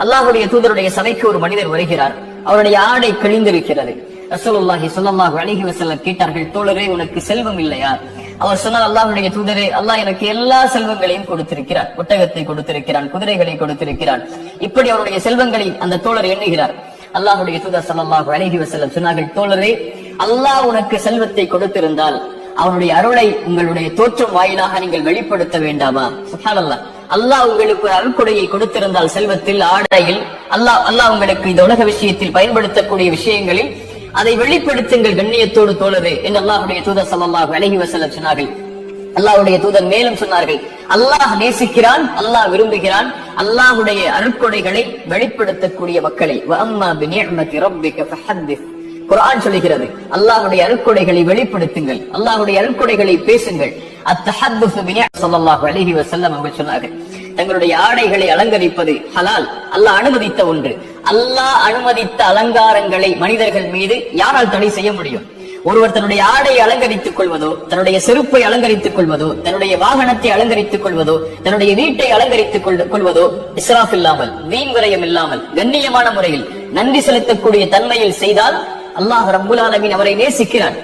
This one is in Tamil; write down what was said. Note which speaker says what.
Speaker 1: அல்லாஹ்வுடைய தூதருடைய சபைக்கு ஒரு மனிதர் வருகிறார். அவருடைய ஆடை கிழிந்திருக்கிறது. ரசூலுல்லாஹி ஸல்லல்லாஹு அலைஹி வஸல்லம் கேட்டார்கள், தோழரே உனக்கு செல்வம் இல்லையா? அவர் சொன்னார், அல்லாஹ்வுடைய தூதரே, அல்லாஹ் எனக்கு எல்லா செல்வங்களையும் கொடுத்திருக்கிறான். ஒட்டகத்தை கொடுத்திருக்கிறான், குதிரைகளை கொடுத்திருக்கிறான். இப்படி அவருடைய செல்வங்களை அந்த தோழர் எண்ணுகிறார். அல்லாஹ்வுடைய தூதர் ஸல்லல்லாஹு அலைஹி வஸல்லம் சொன்னார்கள், தோழரே, அல்லாஹ் உனக்கு செல்வத்தை கொடுத்திருந்தால் அவனுடைய அருளை உங்களுடைய தோற்றம் வாயிலாக நீங்கள் வெளிப்படுத்த வேண்டாமா? சுப்ஹானல்லாஹ். அல்லாஹ் உங்களுக்கு ஒரு அருள்கொடையை கொடுத்திருந்தால் செல்வத்தில், ஆடையில், அல்லாஹ் உங்களுக்கு இந்த உலக விஷயத்தில் பயன்படுத்தக்கூடிய விஷயங்களில் அதை வெளிப்படுத்துங்கள் கண்ணியத்தோடு தோழரே என்று அல்லாஹ்வுடைய தூதர் ஸல்லல்லாஹு அலைஹி வஸல்லம் சொன்னார்கள். அல்லாஹ்வுடைய தூதர் மேலும் சொன்னார்கள், அல்லாஹ் நேசிக்கிறான், அல்லாஹ் விரும்புகிறான் அல்லாஹ்வுடைய அருட்கொடைகளை வெளிப்படுத்தக்கூடிய மக்களை. வஅம்மா பிநிஅமதி ரப்பிக ஃபஹத்திஸ். குர்ஆன் சொல்கிறது, அல்லாஹ்வுடைய அருட்கொடைகளை வெளிப்படுத்துங்கள், அல்லாஹ்வுடைய அருட்கொடைகளை பேசுங்கள். அத்தஹத்துஸு பிநிஅமதி ஸல்லல்லாஹு அலைஹி வஸல்லம் அவர்கள் சொன்னார்கள், தங்களுடைய ஆடைகளை அலங்கரிப்பது ஹலால், அல்லாஹ் அனுமதித்த ஒன்று. அல்லாஹ் அனுமதித்த அலங்காரங்களை மனிதர்கள் மீது யாரால் தடை செய்ய முடியும்? ஒருவர் தன்னுடைய ஆடையை அலங்கரித்துக் கொள்வதோ, தன்னுடைய செருப்பை அலங்கரித்துக் கொள்வதோ, தன்னுடைய வாகனத்தை அலங்கரித்துக் கொள்வதோ, தன்னுடைய வீட்டை அலங்கரித்துக் கொள்வதோ இஸ்ராஃப் இல்லாமல், வீண் விரயம் இல்லாமல், கண்ணியமான முறையில் நன்றி செலுத்தக்கூடிய தன்மையில் செய்தால் அல்லாஹ் ரப்புல் ஆலமீன் அவரை நேசிக்கிறான்.